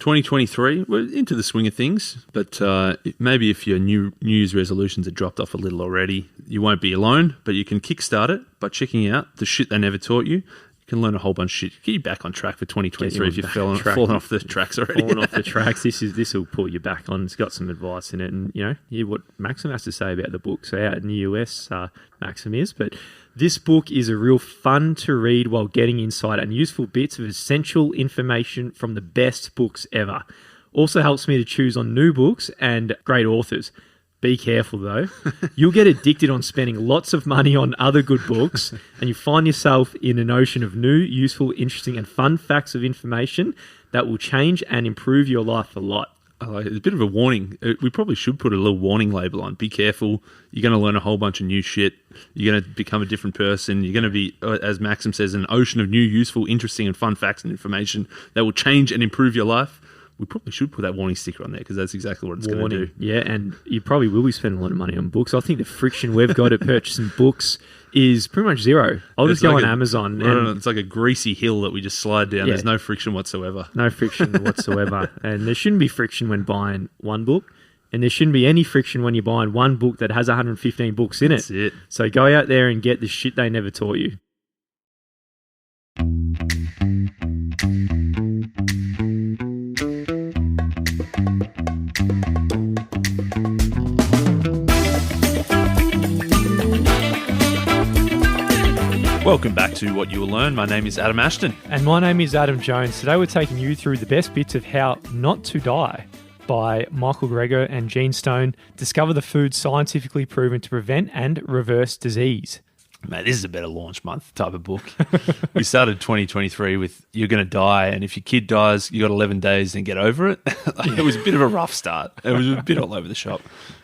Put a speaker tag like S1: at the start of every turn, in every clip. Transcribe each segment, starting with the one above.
S1: 2023, we're into the swing of things, but maybe if your New Year's resolutions are dropped off a little already, you won't be alone, but you can kickstart it by checking out the shit they never taught you. You can learn a whole bunch of shit. Get you back on track for 2023 if you've fallen off the tracks already.
S2: Fallen off the tracks. This will pull you back on. It's got some advice in it, and hear what Maxim has to say about the book. So out in the US, Maxim is, but this book is a real fun to read while getting insight and useful bits of essential information from the best books ever. Also helps me to choose on new books and great authors. Be careful though. You'll get addicted on spending lots of money on other good books, and you find yourself in an ocean of new, useful, interesting and fun facts of information that will change and improve your life a lot.
S1: It's a bit of a warning. We probably should put a little warning label on. Be careful. You're going to learn a whole bunch of new shit. You're going to become a different person. You're going to be, as Maxim says, an ocean of new, useful, interesting and fun facts and information that will change and improve your life. We probably should put that warning sticker on there because that's exactly what it's going to do.
S2: Yeah, and you probably will be spending a lot of money on books. I think the friction we've got at purchasing books is pretty much zero. I'll just go on Amazon.
S1: It's like a greasy hill that we just slide down. Yeah. There's no friction whatsoever.
S2: No friction whatsoever. And there shouldn't be friction when buying one book. And there shouldn't be any friction when you're buying one book that has 115 books in it.
S1: That's it.
S2: So go out there and get the shit they never taught you.
S1: Welcome back to What You Will Learn. My name is Adam Ashton.
S2: And my name is Adam Jones. Today we're taking you through the best bits of How Not to Die by Michael Greger and Gene Stone. Discover the foods scientifically proven to prevent and reverse disease.
S1: Mate, this is a better launch month type of book. We started 2023 with you're going to die, and if your kid dies, you got 11 days and get over it. It was a bit of a rough start. It was a bit all over the shop.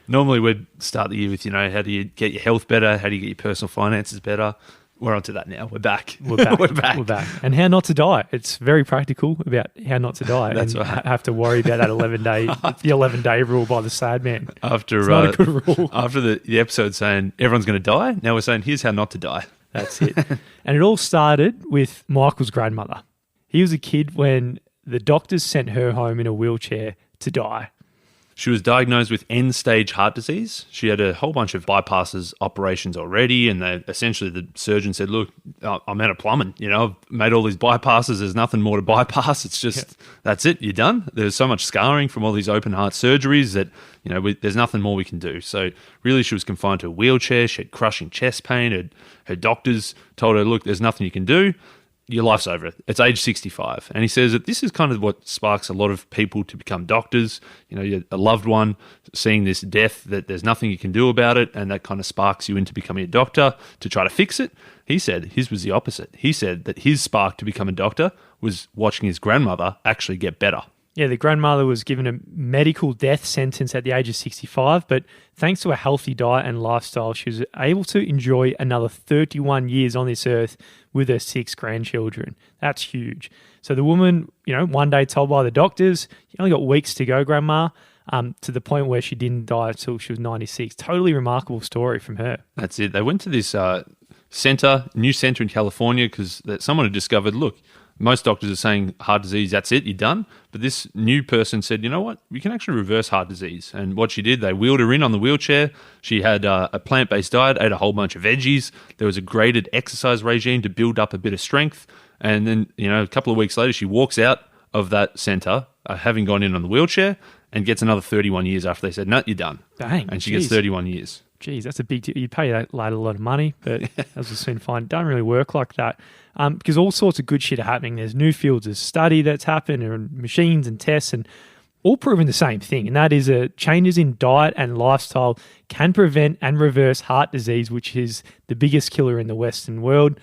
S1: Normally we'd start the year with, how do you get your health better? How do you get your personal finances better? We're onto that now. We're back.
S2: We're back. And how not to die. It's very practical about how not to die.
S1: That's
S2: and
S1: right.
S2: Have to worry about that 11-day, the 11-day rule by the sad man. It's not a good rule.
S1: After the episode saying everyone's going to die, now we're saying here's how not to die.
S2: That's it. And it all started with Michael's grandmother. He was a kid when the doctors sent her home in a wheelchair to die.
S1: She was diagnosed with end-stage heart disease. She had a whole bunch of bypasses operations already, and essentially the surgeon said, look, I'm out of plumbing. I've made all these bypasses. There's nothing more to bypass. It's just, That's it. You're done. There's so much scarring from all these open heart surgeries that, there's nothing more we can do. So really she was confined to a wheelchair. She had crushing chest pain. Her doctors told her, look, there's nothing you can do. Your life's over. It's age 65. And he says that this is kind of what sparks a lot of people to become doctors. A loved one seeing this death, that there's nothing you can do about it, and that kind of sparks you into becoming a doctor to try to fix it. He said his was the opposite. He said that his spark to become a doctor was watching his grandmother actually get better.
S2: Yeah, the grandmother was given a medical death sentence at the age of 65, but thanks to a healthy diet and lifestyle, she was able to enjoy another 31 years on this earth with her 6 grandchildren. That's huge. So the woman, one day told by the doctors, you only got weeks to go, Grandma, to the point where she didn't die until she was 96. Totally remarkable story from her.
S1: That's it. They went to this new center in California because someone had discovered, look, most doctors are saying heart disease, that's it, you're done. But this new person said, you know what, we can actually reverse heart disease. And what she did, they wheeled her in on the wheelchair. She had a plant-based diet, ate a whole bunch of veggies. There was a graded exercise regime to build up a bit of strength. And then, a couple of weeks later, she walks out of that center, having gone in on the wheelchair, and gets another 31 years after they said, no, you're done.
S2: Dang.
S1: And she gets 31 years.
S2: Geez, that's a big deal. You pay that lad a lot of money, but as we'll soon find, it doesn't really work like that. Because all sorts of good shit are happening. There's new fields of study that's happened, and machines and tests, and all proving the same thing. And that is changes in diet and lifestyle can prevent and reverse heart disease, which is the biggest killer in the Western world.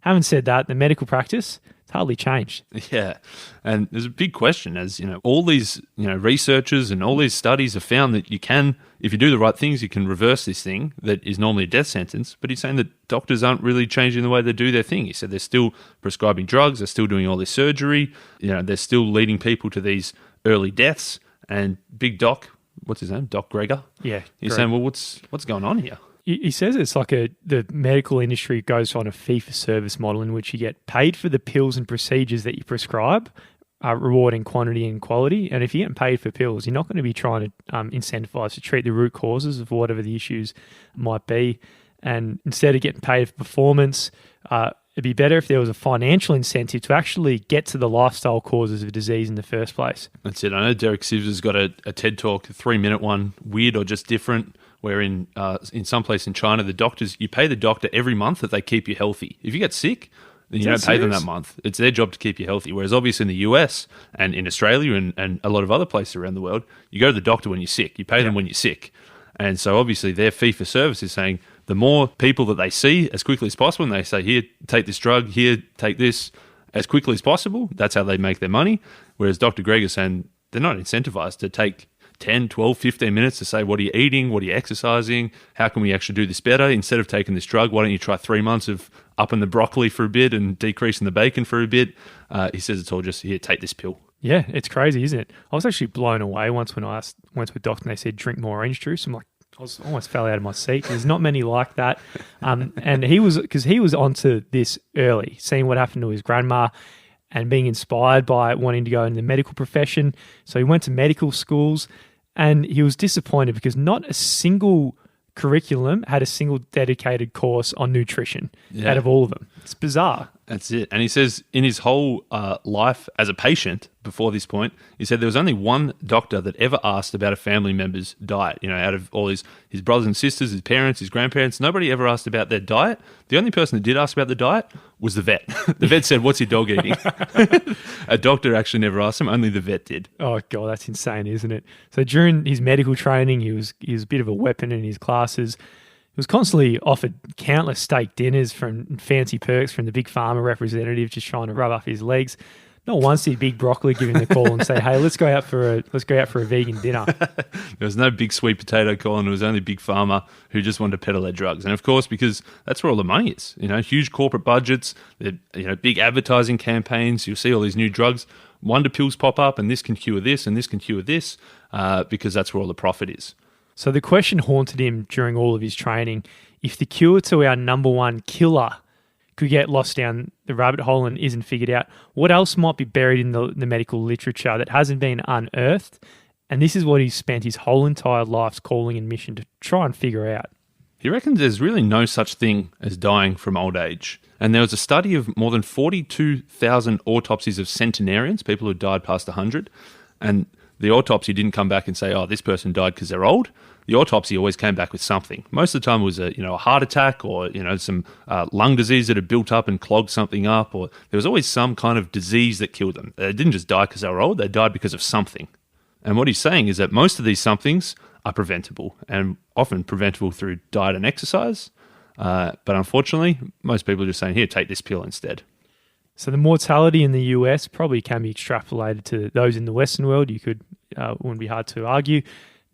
S2: Having said that, the medical practice, it's hardly changed.
S1: Yeah. And there's a big question as, all these, researchers and all these studies have found that you can, if you do the right things, you can reverse this thing that is normally a death sentence. But he's saying that doctors aren't really changing the way they do their thing. He said they're still prescribing drugs, they're still doing all this surgery, they're still leading people to these early deaths. And Big Doc, what's his name? Doc Greger?
S2: Yeah.
S1: He's saying, well, what's going on here?
S2: He says it's like the medical industry goes on a fee-for-service model in which you get paid for the pills and procedures that you prescribe
S3: reward in quantity and quality. And if you're getting paid for pills, you're not going to be trying to incentivize to treat the root causes of whatever the issues might be. And instead of getting paid for performance, it'd be better if there was a financial incentive to actually get to the lifestyle causes of disease in the first place.
S1: That's it. I know Derek Sivers has got a TED Talk, a 3-minute one, weird or just different, where in some place in China, you pay the doctor every month that they keep you healthy. If you get sick, then you don't pay them that month. It's their job to keep you healthy. Whereas obviously in the US and in Australia and a lot of other places around the world, you go to the doctor when you're sick. You pay them when you're sick. And so obviously their fee for service is saying the more people that they see as quickly as possible, and they say, here, take this drug, here, take this as quickly as possible, that's how they make their money. Whereas Dr. Greg is saying they're not incentivized to take 10, 12, 15 minutes to say, what are you eating? What are you exercising? How can we actually do this better? Instead of taking this drug, why don't you try 3 months of upping the broccoli for a bit and decreasing the bacon for a bit? He says it's all just, here, take this pill.
S3: Yeah, it's crazy, isn't it? I was actually blown away once when I went to a doctor and they said, drink more orange juice. I'm like, almost fell out of my seat. There's not many like that. And he was onto this early, seeing what happened to his grandma and being inspired by wanting to go into the medical profession. So he went to medical schools and he was disappointed because not a single curriculum had a single dedicated course on nutrition out of all of them. It's bizarre.
S1: That's it. And he says in his whole life as a patient before this point, he said there was only one doctor that ever asked about a family member's diet. You know, out of all his brothers and sisters, his parents, his grandparents, nobody ever asked about their diet. The only person that did ask about the diet was the vet. The vet said, what's your dog eating? A doctor actually never asked him, only the vet did.
S3: Oh, God, that's insane, isn't it? So during his medical training, he was a bit of a weapon in his classes. He was constantly offered countless steak dinners from fancy perks from the big pharma representative just trying to rub up his legs. Not once did Big Broccoli give him the call and say, hey, let's go out for a vegan dinner.
S1: There was no big sweet potato calling. It was only Big Pharma who just wanted to peddle their drugs. And of course, because that's where all the money is, huge corporate budgets, big advertising campaigns. You'll see all these new drugs. Wonder pills pop up and this can cure this and this can cure this because that's where all the profit is.
S3: So the question haunted him during all of his training, if the cure to our number one killer could get lost down the rabbit hole and isn't figured out, what else might be buried in the medical literature that hasn't been unearthed? And this is what he's spent his whole entire life's calling and mission to try and figure out.
S1: He reckons there's really no such thing as dying from old age. And there was a study of more than 42,000 autopsies of centenarians, people who died past 100, and the autopsy didn't come back and say, oh, this person died because they're old. The autopsy always came back with something. Most of the time it was a heart attack or some lung disease that had built up and clogged something up, or there was always some kind of disease that killed them. They didn't just die because they were old, they died because of something. And what he's saying is that most of these somethings are preventable, and often preventable through diet and exercise. But unfortunately, most people are just saying, here, take this pill instead.
S3: So the mortality in the US probably can be extrapolated to those in the Western world. Wouldn't be hard to argue.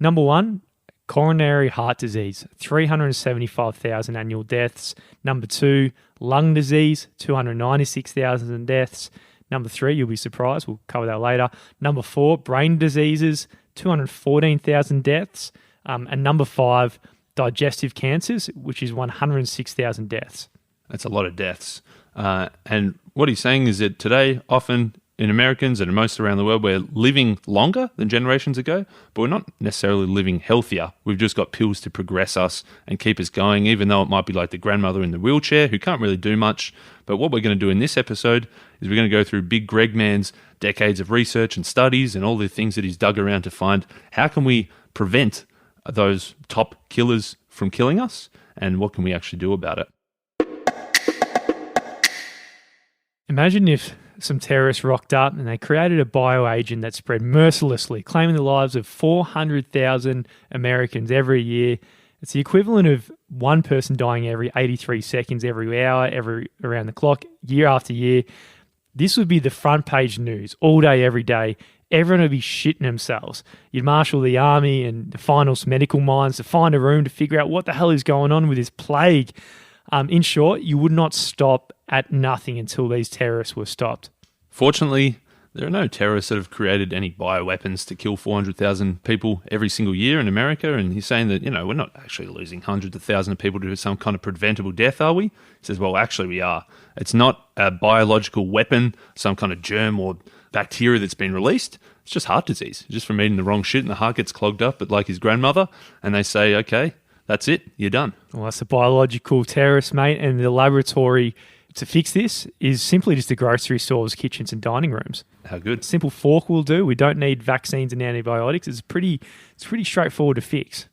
S3: Number one, coronary heart disease, 375,000 annual deaths. Number two, lung disease, 296,000 deaths. Number three, you'll be surprised, we'll cover that later. Number four, brain diseases, 214,000 deaths. And number five, digestive cancers, which is 106,000 deaths.
S1: That's a lot of deaths. And what he's saying is that today, often in Americans and most around the world, we're living longer than generations ago, but we're not necessarily living healthier. We've just got pills to progress us and keep us going, even though it might be like the grandmother in the wheelchair who can't really do much. But what we're going to do in this episode is we're going to go through Big Greg Man's decades of research and studies and all the things that he's dug around to find how can we prevent those top killers from killing us, and what can we actually do about it.
S3: Imagine if some terrorists rocked up and they created a bioagent that spread mercilessly, claiming the lives of 400,000 Americans every year. It's the equivalent of one person dying every 83 seconds, every hour, around the clock, year after year. This would be the front page news all day, every day. Everyone would be shitting themselves. You'd marshal the army and the finest medical minds to find a room to figure out what the hell is going on with this plague. In short, you would not stop at nothing until these terrorists were stopped.
S1: Fortunately, there are no terrorists that have created any bioweapons to kill 400,000 people every single year in America. And he's saying that, we're not actually losing hundreds of thousands of people to some kind of preventable death, are we? He says, well, actually we are. It's not a biological weapon, some kind of germ or bacteria that's been released. It's just heart disease, just from eating the wrong shit and the heart gets clogged up, but like his grandmother, and they say, okay, that's it, you're done.
S3: Well, that's a biological terrorist, mate, and the laboratory to fix this is simply just the grocery stores, kitchens and dining rooms.
S1: How good.
S3: Simple fork will do. We don't need vaccines and antibiotics. It's pretty straightforward to fix.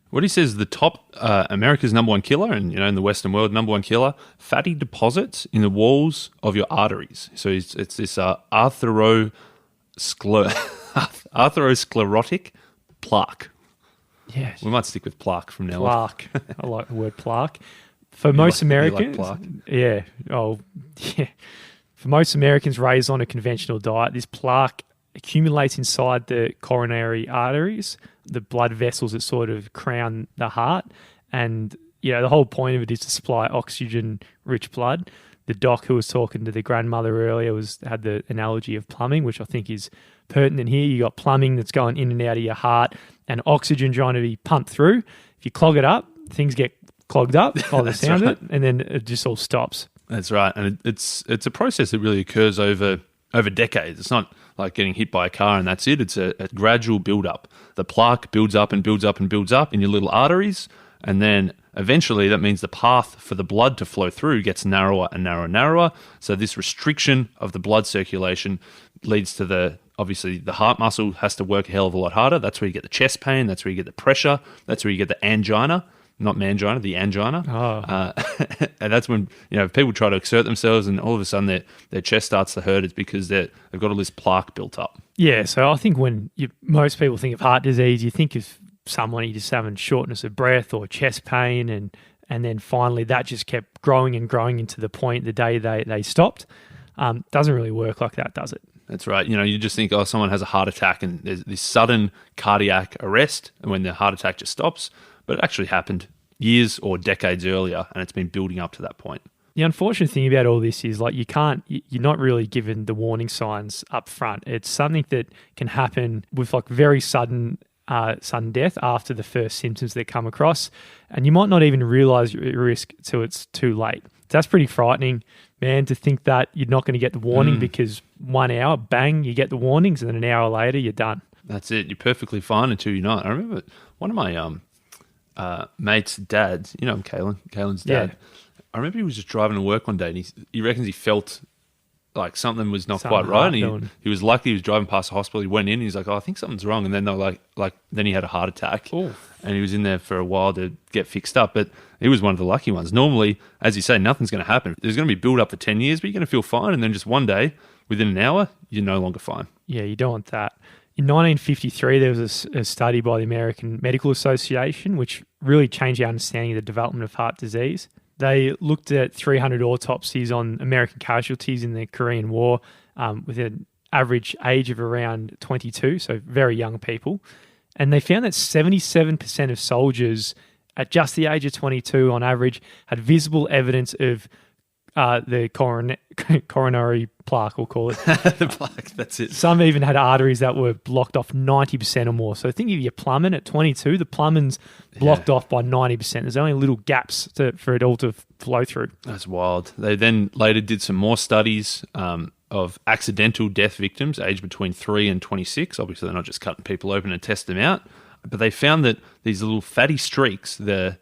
S1: What he says, the top, America's number one killer, and in the Western world, number one killer, fatty deposits in the walls of your arteries. So it's this atherosclerotic plaque.
S3: Yeah,
S1: We might stick with plaque from now on.
S3: plaque. I like the word plaque. For most Americans,
S1: plaque?
S3: yeah. Oh, yeah. For most Americans raised on a conventional diet, this plaque accumulates inside the coronary arteries, the blood vessels that sort of crown the heart. And, the whole point of it is to supply oxygen-rich blood. The doc who was talking to the grandmother earlier had the analogy of plumbing, which I think is pertinent here. You got plumbing that's going in and out of your heart and oxygen trying to be pumped through. If you clog it up, things get clogged up by the sound of it, and then it just all stops.
S1: That's right. And it's a process that really occurs over decades. It's not like getting hit by a car and that's it. It's a gradual build-up. The plaque builds up and builds up and builds up in your little arteries, and then eventually that means the path for the blood to flow through gets narrower and narrower and narrower. So this restriction of the blood circulation leads to obviously the heart muscle has to work a hell of a lot harder. That's where you get the chest pain. That's where you get the pressure. That's where you get the angina. Not mangina, the angina.
S3: Oh.
S1: And that's when people try to exert themselves and all of a sudden their chest starts to hurt. It's because they've got all this plaque built up.
S3: Yeah, so I think when most people think of heart disease, you think of someone just having shortness of breath or chest pain, and then finally that just kept growing and growing into the point the day they stopped. Doesn't really work like that, does it?
S1: That's right. You just think, someone has a heart attack and there's this sudden cardiac arrest and when the heart attack just stops. But it actually happened years or decades earlier, and it's been building up to that point.
S3: The unfortunate thing about all this is you're not really given the warning signs up front. It's something that can happen with very sudden death after the first symptoms that come across, and you might not even realize you're at risk till it's too late. That's pretty frightening, man, to think that you're not going to get the warning because 1 hour, bang, you get the warnings, and then an hour later, you're done.
S1: That's it. You're perfectly fine until you're not. I remember one of my mate's dads, Kaylin's dad.
S3: Yeah.
S1: I remember he was just driving to work one day and he reckons he felt like something was not quite right. And he was lucky he was driving past the hospital. He went in and he's like, I think something's wrong. And then they were then he had a heart attack.
S3: Ooh.
S1: And he was in there for a while to get fixed up. But he was one of the lucky ones. Normally, as you say, nothing's going to happen. There's going to be build up for 10 years, but you're going to feel fine. And then just one day, within an hour, you're no longer fine.
S3: Yeah, you don't want that. In 1953, there was a study by the American Medical Association which really changed our understanding of the development of heart disease. They looked at 300 autopsies on American casualties in the Korean War with an average age of around 22, so very young people. And they found that 77% of soldiers at just the age of 22 on average had visible evidence of the coronary plaque, we'll call it.
S1: The plaque, that's it.
S3: Some even had arteries that were blocked off 90% or more. So think of your plumbing at 22, the plumbing's blocked off by 90%. There's only little gaps for it all to flow through.
S1: That's wild. They then later did some more studies of accidental death victims aged between 3 and 26. Obviously, they're not just cutting people open and test them out. But they found that these little fatty streaks, the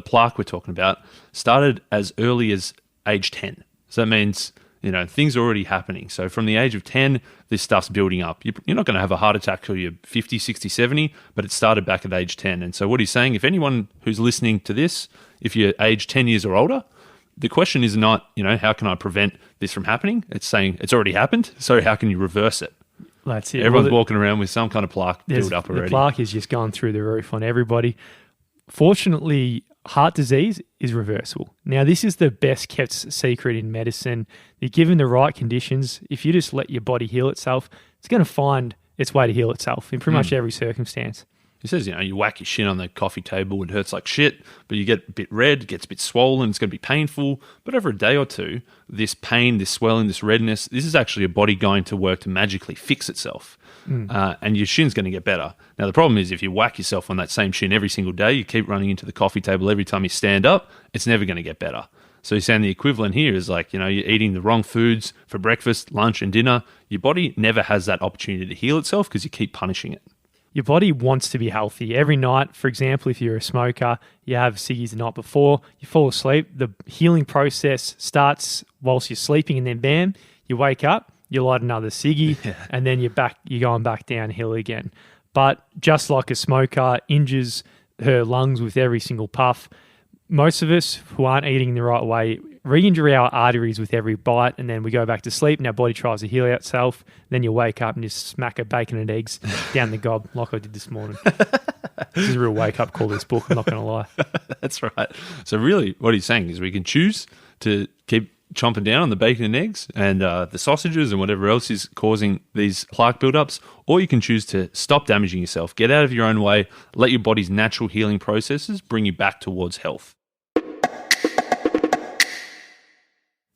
S1: plaque we're talking about, started as early as age 10. So that means, things are already happening. So from the age of 10, this stuff's building up. You're not going to have a heart attack till you're 50, 60, 70, but it started back at age 10. And so what he's saying, if anyone who's listening to this, if you're age 10 years or older, the question is not, how can I prevent this from happening? It's saying it's already happened. So how can you reverse it?
S3: That's it.
S1: Everyone's walking around with some kind of plaque built up already.
S3: The plaque is just gone through the roof on everybody. Fortunately, heart disease is reversible. Now, this is the best kept secret in medicine. You're given the right conditions. If you just let your body heal itself, it's going to find its way to heal itself in pretty much every circumstance.
S1: He says, you whack your shin on the coffee table, it hurts like shit, but you get a bit red, it gets a bit swollen, it's going to be painful. But over a day or two, this pain, this swelling, this redness, this is actually your body going to work to magically fix itself. And your shin's going to get better. Now, the problem is if you whack yourself on that same shin every single day, you keep running into the coffee table every time you stand up, it's never going to get better. So he's saying the equivalent here is like, you're eating the wrong foods for breakfast, lunch, and dinner. Your body never has that opportunity to heal itself because you keep punishing it.
S3: Your body wants to be healthy. Every night, for example, if you're a smoker, you have ciggies the night before, you fall asleep, the healing process starts whilst you're sleeping, and then bam, you wake up, you light another ciggy, and then you're going back downhill again. But just like a smoker injures her lungs with every single puff, most of us who aren't eating the right way re-injure our arteries with every bite, and then we go back to sleep and our body tries to heal itself. Then you wake up and just smack a bacon and eggs down the gob like I did this morning. This is a real wake-up call, this book, I'm not going to lie.
S1: That's right. So really what he's saying is we can choose to keep chomping down on the bacon and eggs and the sausages and whatever else is causing these plaque buildups, or you can choose to stop damaging yourself, get out of your own way, let your body's natural healing processes bring you back towards health.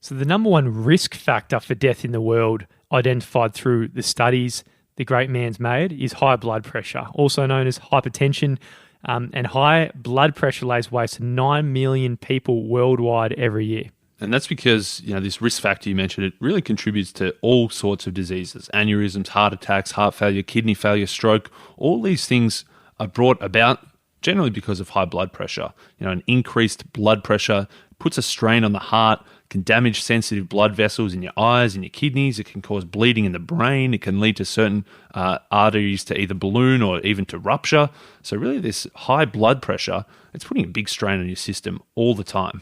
S3: So the number one risk factor for death in the world, identified through the studies the great man's made, is high blood pressure, also known as hypertension. And high blood pressure lays waste to 9 million people worldwide every year.
S1: And that's because, this risk factor you mentioned, it really contributes to all sorts of diseases, aneurysms, heart attacks, heart failure, kidney failure, stroke. All these things are brought about generally because of high blood pressure. An increased blood pressure puts a strain on the heart, can damage sensitive blood vessels in your eyes and your kidneys. It can cause bleeding in the brain. It can lead to certain arteries to either balloon or even to rupture. So really this high blood pressure, it's putting a big strain on your system all the time.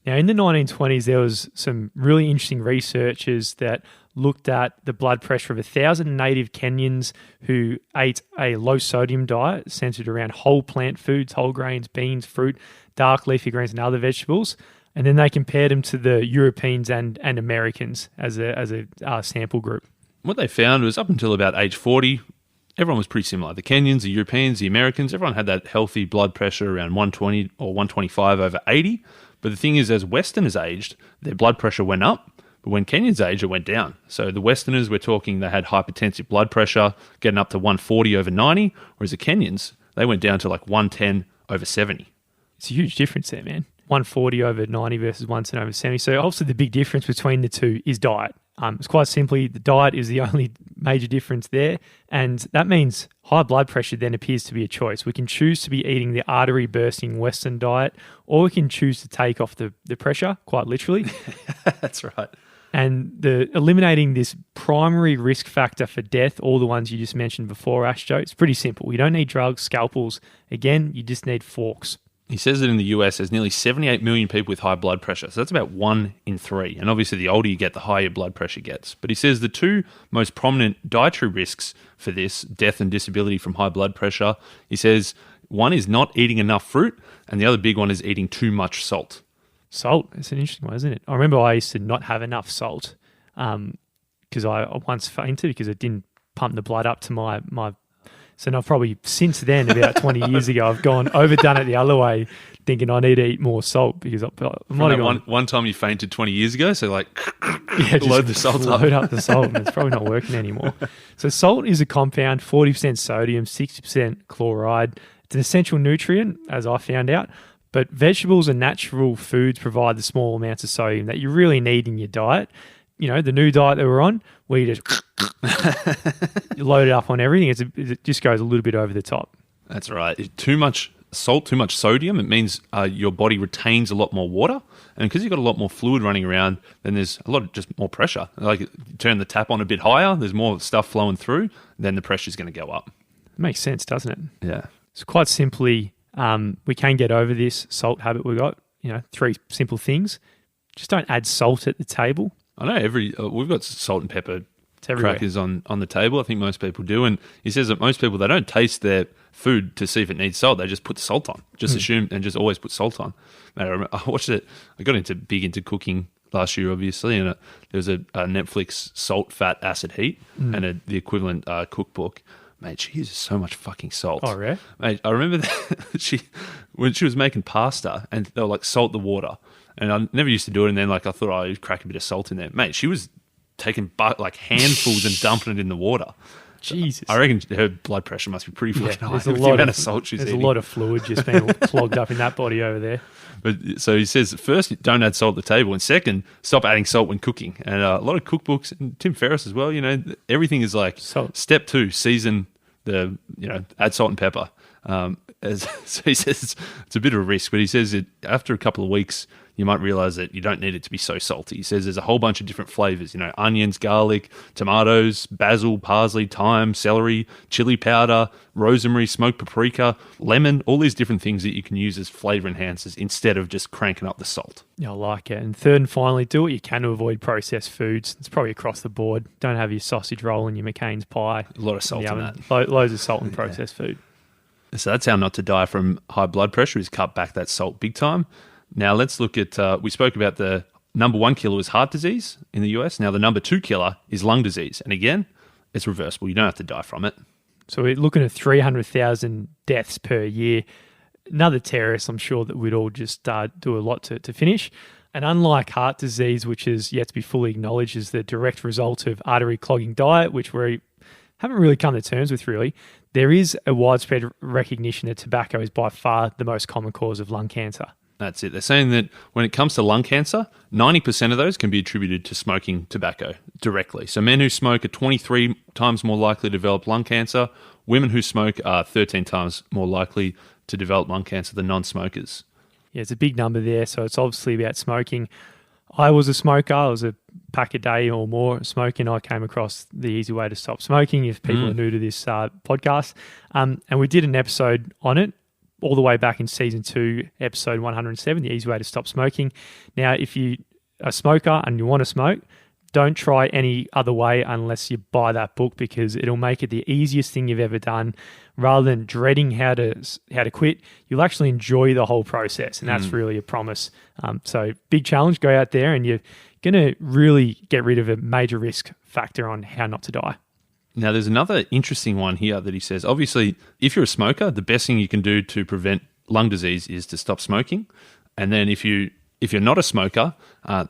S3: Now, in the 1920s, there was some really interesting researchers that looked at the blood pressure of 1,000 native Kenyans who ate a low-sodium diet centered around whole plant foods, whole grains, beans, fruit, dark leafy greens, and other vegetables. And then they compared them to the Europeans and Americans as a sample group.
S1: What they found was up until about age 40, everyone was pretty similar. The Kenyans, the Europeans, the Americans, everyone had that healthy blood pressure around 120 or 125 over 80. But the thing is, as Westerners aged, their blood pressure went up. But when Kenyans aged, it went down. So the Westerners, we're talking, they had hypertensive blood pressure getting up to 140 over 90, whereas the Kenyans, they went down to like 110 over 70.
S3: It's a huge difference there, man. 140 over 90 versus 110 over 70. So obviously the big difference between the two is diet. It's quite simply the diet is the only major difference there. And that means high blood pressure then appears to be a choice. We can choose to be eating the artery bursting Western diet, or we can choose to take off the pressure, quite literally.
S1: That's right.
S3: And eliminating this primary risk factor for death, all the ones you just mentioned before, Ashto, it's pretty simple. You don't need drugs, scalpels. Again, you just need forks.
S1: He says that in the US, there's nearly 78 million people with high blood pressure. So that's about 1 in 3. And obviously, the older you get, the higher your blood pressure gets. But he says the two most prominent dietary risks for this, death and disability from high blood pressure, he says one is not eating enough fruit, and the other big one is eating too much salt.
S3: Salt, it's an interesting one, isn't it? I remember I used to not have enough salt because I once fainted because it didn't pump the blood up to my. So now probably since then, about 20 years ago, I've overdone it the other way, thinking I need to eat more salt because I might have gone.
S1: One time you fainted 20 years ago, so load the salt up.
S3: Load up the salt, and it's probably not working anymore. So salt is a compound, 40% sodium, 60% chloride. It's an essential nutrient, as I found out. But vegetables and natural foods provide the small amounts of sodium that you really need in your diet. The new diet that we're on, where you just you load it up on everything, it just goes a little bit over the top.
S1: That's right. Too much salt, too much sodium, it means your body retains a lot more water. And because you've got a lot more fluid running around, then there's a lot of just more pressure. Like you turn the tap on a bit higher, there's more stuff flowing through, then the pressure's going to go up.
S3: It makes sense, doesn't it?
S1: Yeah.
S3: So quite simply, we can get over this salt habit we got. 3 simple things. Just don't add salt at the table.
S1: I know we've got salt and pepper crackers on the table. I think most people do. And he says that most people, they don't taste their food to see if it needs salt. They just put the salt on, just assume and just always put salt on. Man, I watched it. I got big into cooking last year, obviously, and there was a Netflix salt, fat, acid, heat and the equivalent cookbook. Mate, she uses so much fucking salt.
S3: Oh, really?
S1: Mate, I remember that when she was making pasta and they were like, salt the water. And I never used to do it. And then I thought I'd crack a bit of salt in there. Mate, she was taking handfuls and dumping it in the water.
S3: Jesus.
S1: I reckon her blood pressure must be pretty fucking high with the amount of salt she's
S3: There's
S1: eating.
S3: a lot of fluid just being clogged up in that body over there.
S1: But so he says, first, don't add salt at the table, and second, stop adding salt when cooking. And a lot of cookbooks, and Tim Ferriss as well, everything is like
S3: Salt.
S1: step 2, season add salt and pepper. So he says it's a bit of a risk, but he says that after a couple of weeks, you might realize that you don't need it to be so salty. He says there's a whole bunch of different flavors, onions, garlic, tomatoes, basil, parsley, thyme, celery, chili powder, rosemary, smoked paprika, lemon, all these different things that you can use as flavor enhancers instead of just cranking up the salt.
S3: Yeah, I like it. And third and finally, do what you can to avoid processed foods. It's probably across the board. Don't have your sausage roll and your McCain's pie.
S1: A lot of salt in that.
S3: Loads of salt in processed food.
S1: So that's how not to die from high blood pressure, is cut back that salt big time. Now let's look at, we spoke about the number 1 killer is heart disease in the US. Now the number 2 killer is lung disease. And again, it's reversible. You don't have to die from it.
S3: So we're looking at 300,000 deaths per year. Another terrorist, I'm sure that we'd all just do a lot to finish. And unlike heart disease, which is yet to be fully acknowledged as the direct result of artery clogging diet, which we haven't really come to terms with really, there is a widespread recognition that tobacco is by far the most common cause of lung cancer.
S1: That's it. They're saying that when it comes to lung cancer, 90% of those can be attributed to smoking tobacco directly. So men who smoke are 23 times more likely to develop lung cancer. Women who smoke are 13 times more likely to develop lung cancer than non-smokers.
S3: Yeah, it's a big number there. So it's obviously about smoking. I was a smoker. I was a pack a day or more smoking. I came across the easy way to stop smoking if people are new to this podcast. And we did an episode on it all the way back in season 2, episode 107, the easy way to stop smoking. Now, if you are a smoker and you want to smoke, don't try any other way unless you buy that book, because it'll make it the easiest thing you've ever done. Rather than dreading how to quit, you'll actually enjoy the whole process, and that's really a promise. So big challenge, go out there and you're going to really get rid of a major risk factor on how not to die.
S1: Now, there's another interesting one here that he says, obviously, if you're a smoker, the best thing you can do to prevent lung disease is to stop smoking. And then if you're not a smoker,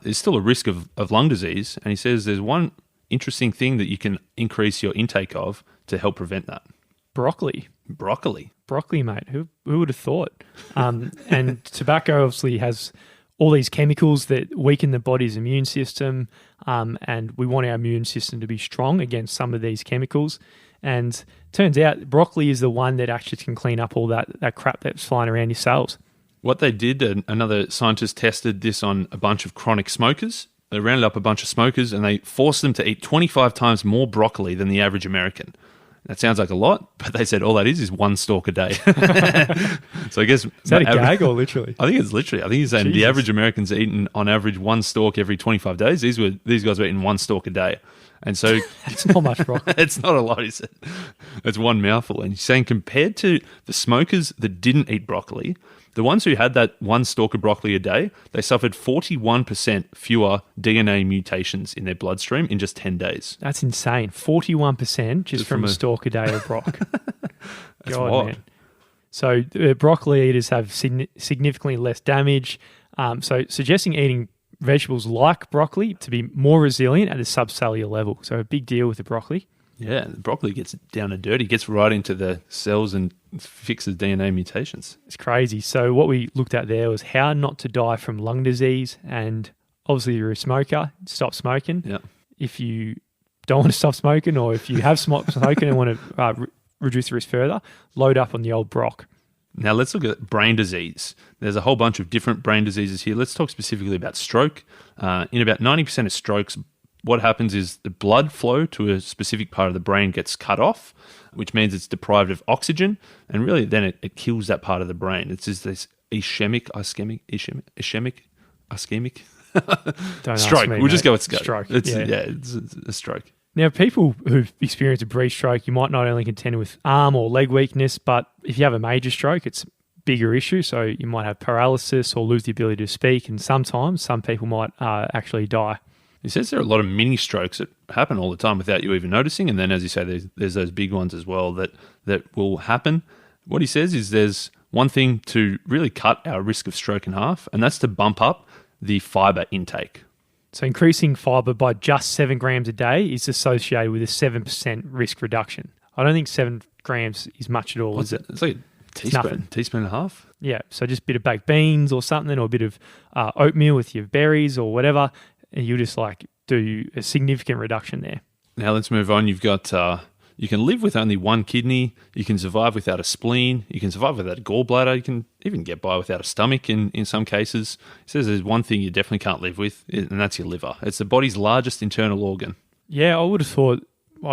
S1: there's still a risk of lung disease. And he says there's one interesting thing that you can increase your intake of to help prevent that.
S3: Broccoli, mate. Who would have thought? And tobacco obviously has all these chemicals that weaken the body's immune system, and we want our immune system to be strong against some of these chemicals. And turns out broccoli is the one that actually can clean up all that crap that's flying around your cells.
S1: What they did, another scientist tested this on a bunch of chronic smokers. They rounded up a bunch of smokers and they forced them to eat 25 times more broccoli than the average American. That sounds like a lot, but they said all that is 1 stalk a day. So I guess...
S3: Is that a gag or literally?
S1: I think it's literally. I think he's saying the average American's eating on average 1 stalk every 25 days. These guys were eating 1 stalk a day. And so...
S3: It's not much broccoli.
S1: It's not a lot, he said. It's 1 mouthful. And he's saying compared to the smokers that didn't eat broccoli, the ones who had that 1 stalk of broccoli a day, they suffered 41% fewer DNA mutations in their bloodstream in just 10 days.
S3: That's insane. 41% just from a stalk a day of brock.
S1: That's wild. Man.
S3: So broccoli eaters have significantly less damage. So suggesting eating vegetables like broccoli to be more resilient at a subcellular level. So a big deal with the broccoli.
S1: Yeah, the broccoli gets down and dirty, gets right into the cells and fixes DNA mutations.
S3: It's crazy. So what we looked at there was how not to die from lung disease. And obviously you're a smoker, stop smoking.
S1: Yeah.
S3: If you don't want to stop smoking, or if you have stopped smoking and want to reduce the risk further, load up on the old brock.
S1: Now let's look at brain disease. There's a whole bunch of different brain diseases here. Let's talk specifically about stroke. In about 90% of strokes, what happens is the blood flow to a specific part of the brain gets cut off, which means it's deprived of oxygen, and really then it kills that part of the brain. It's just this ischemic stroke. We'll just go with
S3: stroke.
S1: It's a stroke.
S3: Now, people who've experienced a brief stroke, you might not only contend with arm or leg weakness, but if you have a major stroke, it's a bigger issue. So you might have paralysis or lose the ability to speak, and sometimes some people might actually die.
S1: He says there are a lot of mini strokes that happen all the time without you even noticing. And then, as you say, there's those big ones as well that will happen. What he says is there's one thing to really cut our risk of stroke in half, and that's to bump up the fiber intake.
S3: So increasing fibre by just 7 grams a day is associated with a 7% risk reduction. I don't think 7 grams is much at all, is it?
S1: It's like a teaspoon and a half.
S3: Yeah, so just a bit of baked beans or something, or a bit of oatmeal with your berries or whatever, and you just like do a significant reduction there.
S1: Now let's move on. You've got you can live with only one kidney. You can survive without a spleen. You can survive without a gallbladder. You can even get by without a stomach in some cases. It says there's one thing you definitely can't live with, and that's your liver. It's the body's largest internal organ.
S3: Yeah, I would have thought,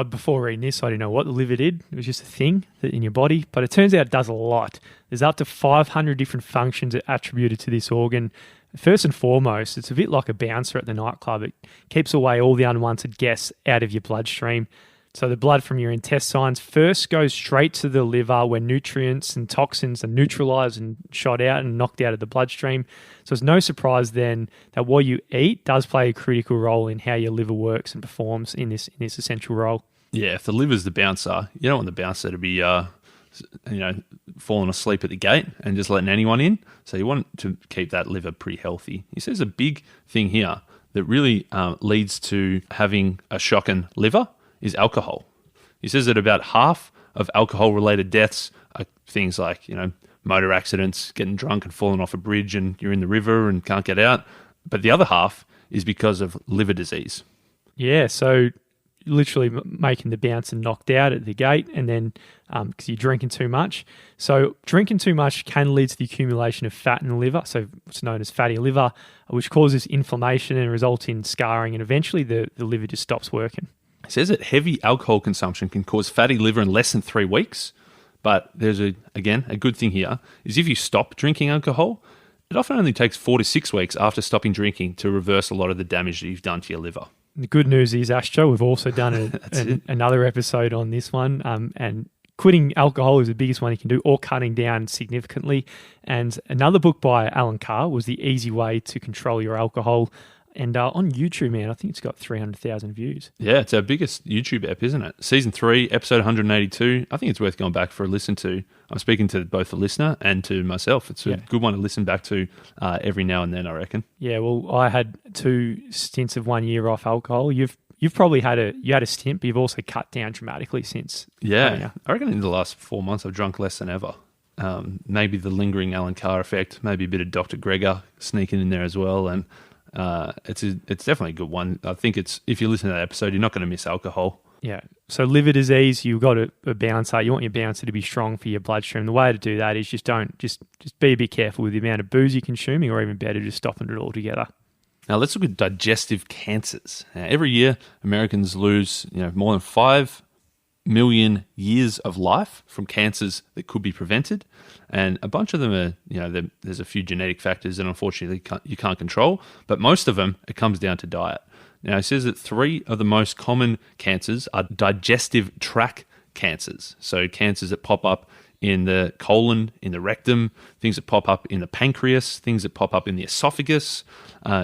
S3: before reading this, I didn't know what the liver did. It was just a thing that in your body, but it turns out it does a lot. There's up to 500 different functions attributed to this organ. First and foremost, it's a bit like a bouncer at the nightclub. It keeps away all the unwanted guests out of your bloodstream. So the blood from your intestines first goes straight to the liver where nutrients and toxins are neutralized and shot out and knocked out of the bloodstream. So it's no surprise then that what you eat does play a critical role in how your liver works and performs in this essential role.
S1: Yeah, if the liver's the bouncer, you don't want the bouncer to be falling asleep at the gate and just letting anyone in. So you want to keep that liver pretty healthy. He says a big thing here that really leads to having a shocking liver is alcohol. He says that about half of alcohol-related deaths are things like, motor accidents, getting drunk and falling off a bridge and you're in the river and can't get out. But the other half is because of liver disease.
S3: Yeah, so literally making the bouncer knocked out at the gate, and then because you're drinking too much. So drinking too much can lead to the accumulation of fat in the liver, so what's known as fatty liver, which causes inflammation and results in scarring, and eventually the liver just stops working.
S1: It says that heavy alcohol consumption can cause fatty liver in less than 3 weeks, but there's a good thing here is if you stop drinking alcohol, it often only takes 4 to 6 weeks after stopping drinking to reverse a lot of the damage that you've done to your liver.
S3: The good news is, Ashto, we've also done another episode on this one, and quitting alcohol is the biggest one you can do, or cutting down significantly. And another book by Alan Carr was The Easy Way to Control Your Alcohol. And on YouTube, man, I think it's got 300,000 views.
S1: Yeah, it's our biggest YouTube ep, isn't it? Season 3, episode 182. I think it's worth going back for a listen to. I'm speaking to both the listener and to myself. It's a good one to listen back to every now and then, I reckon. Yeah,
S3: well, I had 2 stints of 1 year off alcohol. You've probably had a stint, but you've also cut down dramatically since.
S1: Yeah, I reckon in the last 4 months I've drunk less than ever. Maybe the lingering Alan Carr effect, maybe a bit of Dr. Greger sneaking in there as well, and it's definitely a good one. I think if you listen to that episode, you're not going to miss alcohol.
S3: Yeah. So liver disease, you've got a bouncer. You want your bouncer to be strong for your bloodstream. The way to do that is just be a bit careful with the amount of booze you're consuming, or even better, just stopping it altogether.
S1: Now let's look at digestive cancers. Now, every year, Americans lose more than 5 million years of life from cancers that could be prevented, and a bunch of them are there's a few genetic factors that unfortunately you can't control, but most of them it comes down to diet. Now it says that 3 of the most common cancers are digestive tract cancers, so cancers that pop up in the colon, in the rectum, things that pop up in the pancreas, things that pop up in the esophagus.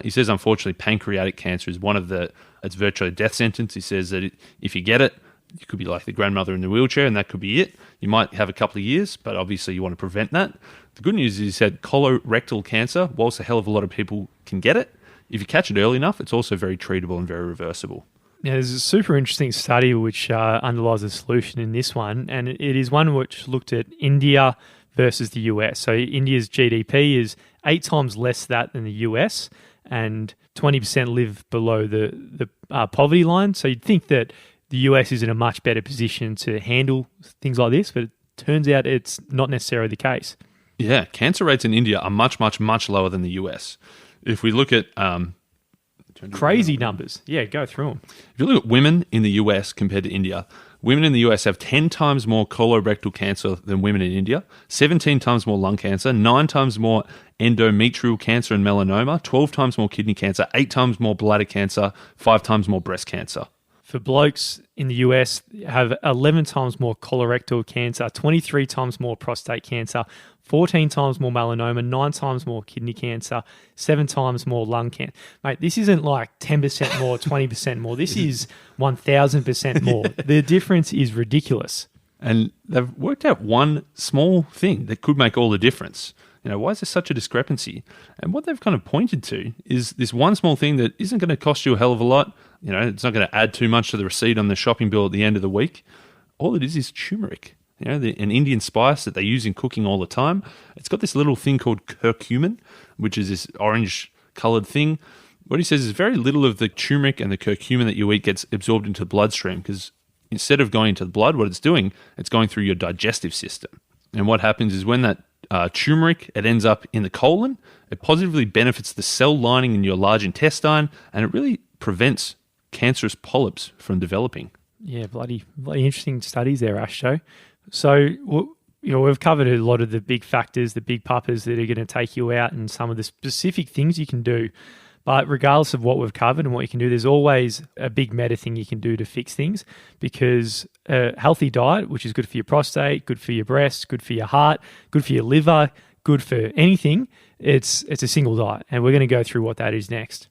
S1: He says unfortunately pancreatic cancer is it's virtually a death sentence. He says that if you get it, you could be like the grandmother in the wheelchair, and that could be it. You might have a couple of years, but obviously you want to prevent that. The good news is he said colorectal cancer, whilst a hell of a lot of people can get it, if you catch it early enough, it's also very treatable and very reversible.
S3: Yeah, there's a super interesting study which underlies the solution in this one, and it is one which looked at India versus the US. So India's GDP is 8 times less that than the US, and 20% live below the poverty line. So you'd think that the US is in a much better position to handle things like this, but it turns out it's not necessarily the case.
S1: Yeah, cancer rates in India are much, much, much lower than the US. If we look at...
S3: crazy numbers. Yeah, go through them.
S1: If you look at women in the US compared to India, women in the US have 10 times more colorectal cancer than women in India, 17 times more lung cancer, 9 times more endometrial cancer and melanoma, 12 times more kidney cancer, 8 times more bladder cancer, 5 times more breast cancer.
S3: For blokes in the US, have 11 times more colorectal cancer, 23 times more prostate cancer, 14 times more melanoma, 9 times more kidney cancer, 7 times more lung cancer. Mate, this isn't like 10% more, 20% more. This is 1,000% more. The difference is ridiculous.
S1: And they've worked out one small thing that could make all the difference. Why is there such a discrepancy? And what they've kind of pointed to is this one small thing that isn't going to cost you a hell of a lot. It's not going to add too much to the receipt on the shopping bill at the end of the week. All it is turmeric, an Indian spice that they use in cooking all the time. It's got this little thing called curcumin, which is this orange-coloured thing. What he says is very little of the turmeric and the curcumin that you eat gets absorbed into the bloodstream because instead of going into the blood, what it's doing, it's going through your digestive system. And what happens is when that turmeric, it ends up in the colon, it positively benefits the cell lining in your large intestine, and it really prevents cancerous polyps from developing.
S3: Yeah, bloody interesting studies there, Ashto. So, we've covered a lot of the big factors, the big puppas that are going to take you out and some of the specific things you can do. But regardless of what we've covered and what you can do, there's always a big meta thing you can do to fix things, because a healthy diet, which is good for your prostate, good for your breasts, good for your heart, good for your liver, good for anything, it's a single diet. And we're going to go through what that is next.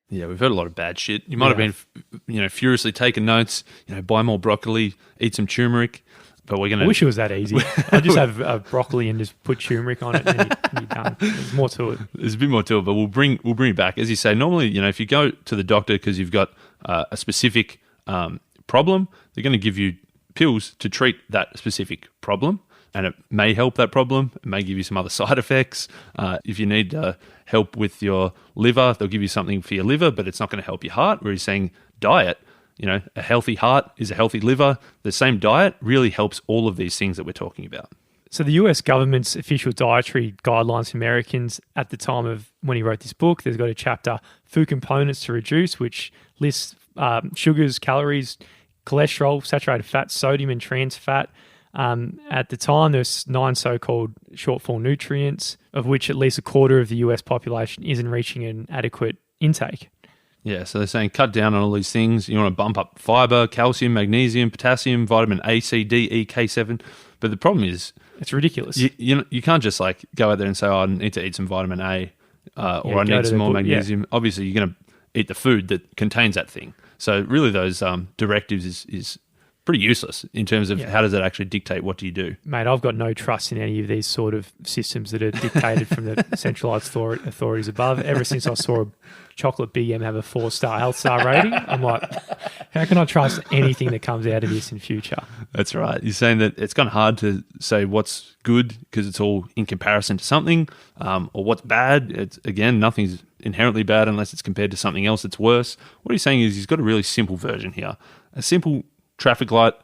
S1: Yeah, we've heard a lot of bad shit. You might have been, furiously taking notes, buy more broccoli, eat some turmeric. But we're gonna.
S3: I wish it was that easy. I'd just have broccoli and just put turmeric on it, and you're done. There's more to it.
S1: There's a bit more to it, but we'll bring it back. As you say, normally, if you go to the doctor because you've got a specific problem, they're going to give you pills to treat that specific problem, and it may help that problem. It may give you some other side effects. If you need help with your liver, they'll give you something for your liver, but it's not going to help your heart. Where he's saying diet. A healthy heart is a healthy liver. The same diet really helps all of these things that we're talking about.
S3: So the US government's official dietary guidelines for Americans at the time of when he wrote this book, there's got a chapter, Food Components to Reduce, which lists sugars, calories, cholesterol, saturated fat, sodium and trans fat. At the time, there's 9 so-called shortfall nutrients, of which at least a quarter of the US population isn't reaching an adequate intake.
S1: Yeah, so they're saying cut down on all these things. You want to bump up fiber, calcium, magnesium, potassium, vitamin A, C, D, E, K7. But the problem is...
S3: It's ridiculous.
S1: You can't just go out there and say, I need to eat some vitamin A or I need some more magnesium. Yeah. Obviously, you're going to eat the food that contains that thing. So really those directives is pretty useless in terms of how does that actually dictate what do you do.
S3: Mate, I've got no trust in any of these sort of systems that are dictated from the centralised authorities above. Ever since I saw a chocolate Big M have a 4-star health star rating, I'm like, how can I trust anything that comes out of this in future?
S1: That's right. You're saying that it's kind of hard to say what's good because it's all in comparison to something, or what's bad. It's, again, nothing's inherently bad unless it's compared to something else that's worse. What he's saying is he's got a really simple version here. A simple traffic light,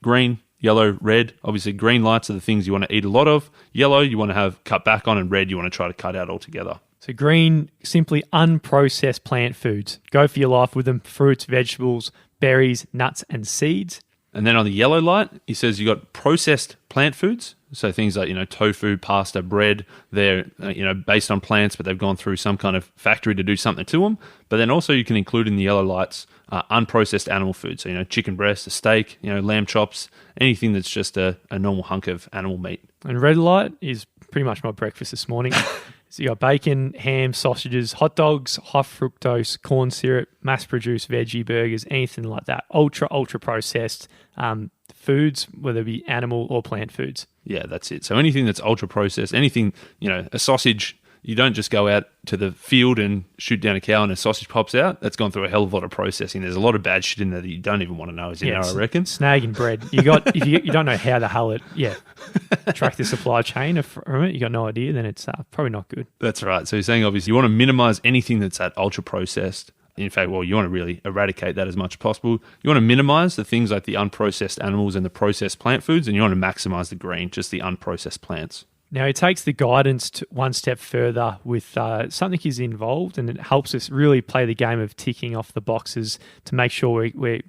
S1: green, yellow, red. Obviously, green lights are the things you want to eat a lot of. Yellow, you want to have cut back on, and red, you want to try to cut out altogether.
S3: So green, simply unprocessed plant foods. Go for your life with them. Fruits, vegetables, berries, nuts, and seeds.
S1: And then on the yellow light, he says you got processed plant foods. So things like, tofu, pasta, bread, they're, based on plants, but they've gone through some kind of factory to do something to them. But then also you can include in the yellow lights unprocessed animal food. So, chicken breast, a steak, lamb chops, anything that's just a normal hunk of animal meat.
S3: And red light is pretty much my breakfast this morning. So you got bacon, ham, sausages, hot dogs, high fructose, corn syrup, mass-produced veggie burgers, anything like that. Ultra processed foods, whether it be animal or plant foods.
S1: Yeah, that's it. So anything that's ultra processed, anything, a sausage, you don't just go out to the field and shoot down a cow and a sausage pops out. That's gone through a hell of a lot of processing. There's a lot of bad shit in there that you don't even want to know is in there, I reckon.
S3: Snagging bread. If you don't know how the hell track the supply chain from it, you got no idea, then it's probably not good.
S1: That's right. So you're saying obviously you want to minimize anything that's that ultra processed. In fact, you want to really eradicate that as much as possible. You want to minimize the things like the unprocessed animals and the processed plant foods, and you want to maximize the green, just the unprocessed plants.
S3: Now, he takes the guidance to one step further with something is involved, and it helps us really play the game of ticking off the boxes to make sure we're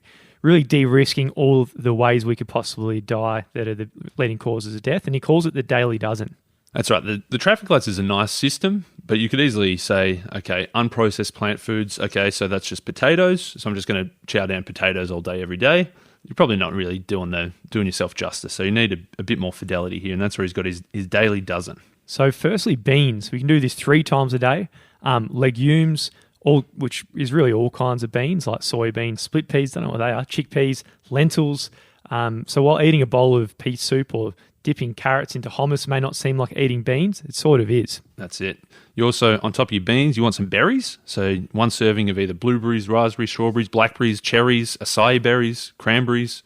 S3: really de-risking all of the ways we could possibly die that are the leading causes of death, and he calls it the daily dozen.
S1: That's right. The traffic lights is a nice system, but you could easily say, okay, unprocessed plant foods, okay, so that's just potatoes, so I'm just going to chow down potatoes all day, every day. You're probably not really doing yourself justice, so you need a bit more fidelity here, and that's where he's got his daily dozen.
S3: So firstly, beans. We can do this 3 times a day. Legumes, which is really all kinds of beans, like soybeans, split peas, don't know what they are, chickpeas, lentils. So while eating a bowl of pea soup or dipping carrots into hummus may not seem like eating beans. It sort of is.
S1: That's it. You also, on top of your beans, you want some berries. So 1 serving of either blueberries, raspberries, strawberries, blackberries, cherries, acai berries, cranberries.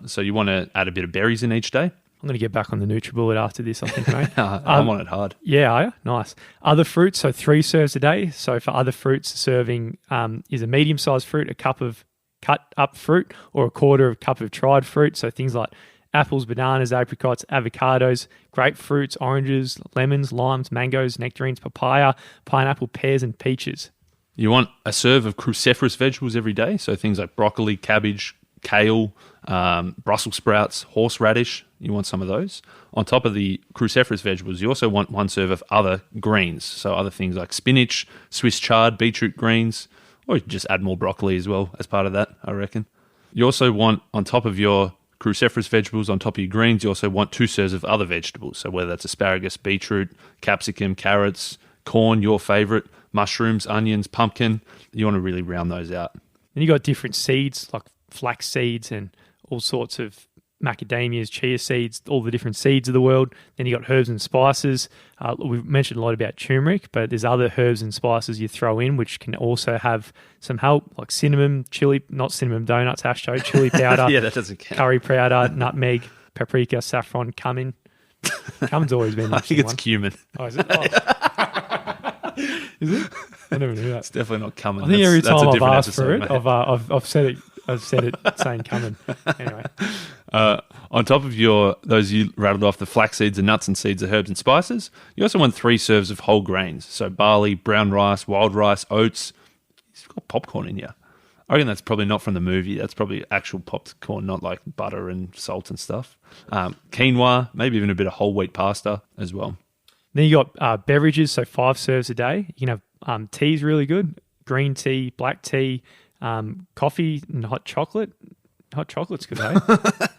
S1: So you want to add a bit of berries in each day.
S3: I'm going to get back on the NutriBullet after this, I think, mate.
S1: I'm on it hard.
S3: Yeah, are you? Nice. Other fruits, so 3 serves a day. So for other fruits, serving is a medium-sized fruit, a cup of cut-up fruit, or a quarter of a cup of dried fruit. So things like apples, bananas, apricots, avocados, grapefruits, oranges, lemons, limes, mangoes, nectarines, papaya, pineapple, pears, and peaches.
S1: You want a serve of cruciferous vegetables every day. So things like broccoli, cabbage, kale, Brussels sprouts, horseradish. You want some of those. On top of the cruciferous vegetables, you also want 1 serve of other greens. So other things like spinach, Swiss chard, beetroot greens, or you can just add more broccoli as well as part of that, I reckon. You also want, on top of your cruciferous vegetables, on top of your greens, you also want 2 serves of other vegetables. So whether that's asparagus, beetroot, capsicum, carrots, corn, your favourite, mushrooms, onions, pumpkin, you want to really round those out.
S3: Then you got different seeds like flax seeds and all sorts of macadamias, chia seeds, all the different seeds of the world. Then you got herbs and spices. We've mentioned a lot about turmeric, but there's other herbs and spices you throw in which can also have some help, like cinnamon, chili, not cinnamon donuts, Ashto, chili powder,
S1: Yeah, that doesn't count.
S3: curry powder, nutmeg, paprika, saffron, cumin. Cumin's always been
S1: I think it's cumin.
S3: Oh, is it? Oh. Is it? I never knew that.
S1: It's definitely not cumin.
S3: I think every
S1: That's
S3: time
S1: a
S3: I've
S1: different
S3: asked for
S1: episode,
S3: it,
S1: mate.
S3: I've said it. I've said it saying cumin. Anyway,
S1: On top of those you rattled off, the flax seeds, the nuts and seeds, the herbs and spices, you also want 3 serves of whole grains. So barley, brown rice, wild rice, oats. It's got popcorn in here. I reckon that's probably not from the movie. That's probably actual popcorn, not like butter and salt and stuff. Quinoa, maybe even a bit of whole wheat pasta as well.
S3: then you got beverages, so 5 serves a day. You can have tea's really good, green tea, black tea, coffee, and hot chocolate. Hot chocolate's good, eh?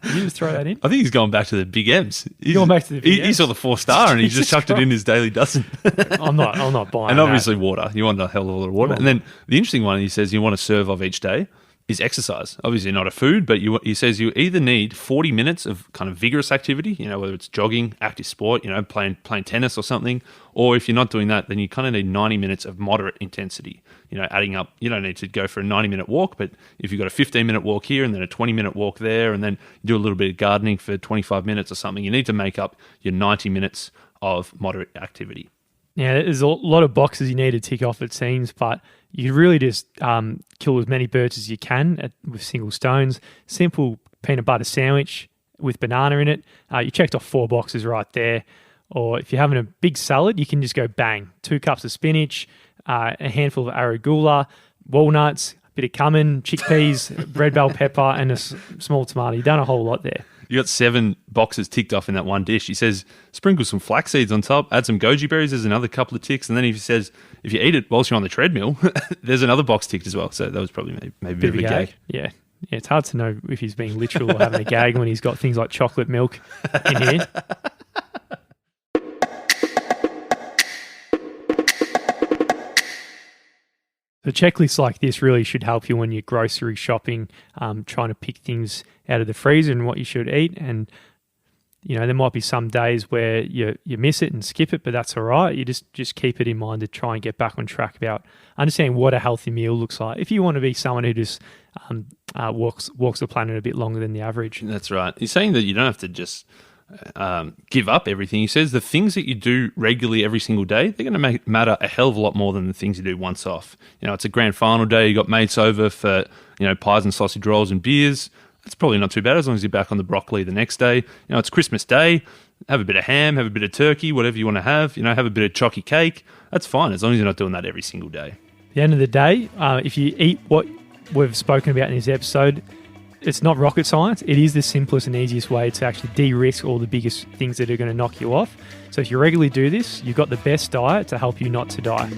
S3: Did you just throw that in?
S1: I think he's going back to the big M's. He's
S3: going back to the big
S1: He
S3: M's?
S1: saw the 4-star and he just chucked it in his daily dozen.
S3: I'm not buying
S1: And
S3: that.
S1: obviously water. You want a hell of a lot of water. And then the interesting one, he says you want to serve of each day is exercise. Obviously not a food, but he says you either need 40 minutes of kind of vigorous activity, whether it's jogging, active sport, playing tennis or something, or if you're not doing that, then you kind of need 90 minutes of moderate intensity. Adding up, you don't need to go for a 90-minute walk, but if you've got a 15-minute walk here and then a 20-minute walk there, and then you do a little bit of gardening for 25 minutes or something, you need to make up your 90 minutes of moderate activity.
S3: Yeah, there's a lot of boxes you need to tick off, it seems, but you really just kill as many birds as you can with single stones. Simple peanut butter sandwich with banana in it. You checked off 4 boxes right there. Or if you're having a big salad, you can just go bang. 2 cups of spinach, a handful of arugula, walnuts, a bit of cumin, chickpeas, red bell pepper, and a small tomato. You've done a whole lot there.
S1: You got 7 boxes ticked off in that one dish. He says sprinkle some flax seeds on top, add some goji berries. There's another couple of ticks, and then he says if you eat it whilst you're on the treadmill, there's another box ticked as well. So that was probably maybe a bit of a gag.
S3: Yeah, it's hard to know if he's being literal or having a gag when he's got things like chocolate milk in here. The checklists like this really should help you when you're grocery shopping, trying to pick things out of the freezer and what you should eat. And, there might be some days where you miss it and skip it, but that's all right. You just keep it in mind to try and get back on track about understanding what a healthy meal looks like. If you want to be someone who just walks the planet a bit longer than the average.
S1: That's right. He's saying that you don't have to just give up everything. He says the things that you do regularly every single day, they're going to matter a hell of a lot more than the things you do once off. It's a grand final day. You got mates over for pies and sausage rolls and beers. That's probably not too bad as long as you're back on the broccoli the next day. It's Christmas Day. Have a bit of ham, have a bit of turkey, whatever you want to have. Have a bit of chalky cake. That's fine as long as you're not doing that every single day.
S3: At the end of the day, if you eat what we've spoken about in this episode, it's not rocket science. It is the simplest and easiest way to actually de-risk all the biggest things that are going to knock you off. So if you regularly do this, you've got the best diet to help you not to die.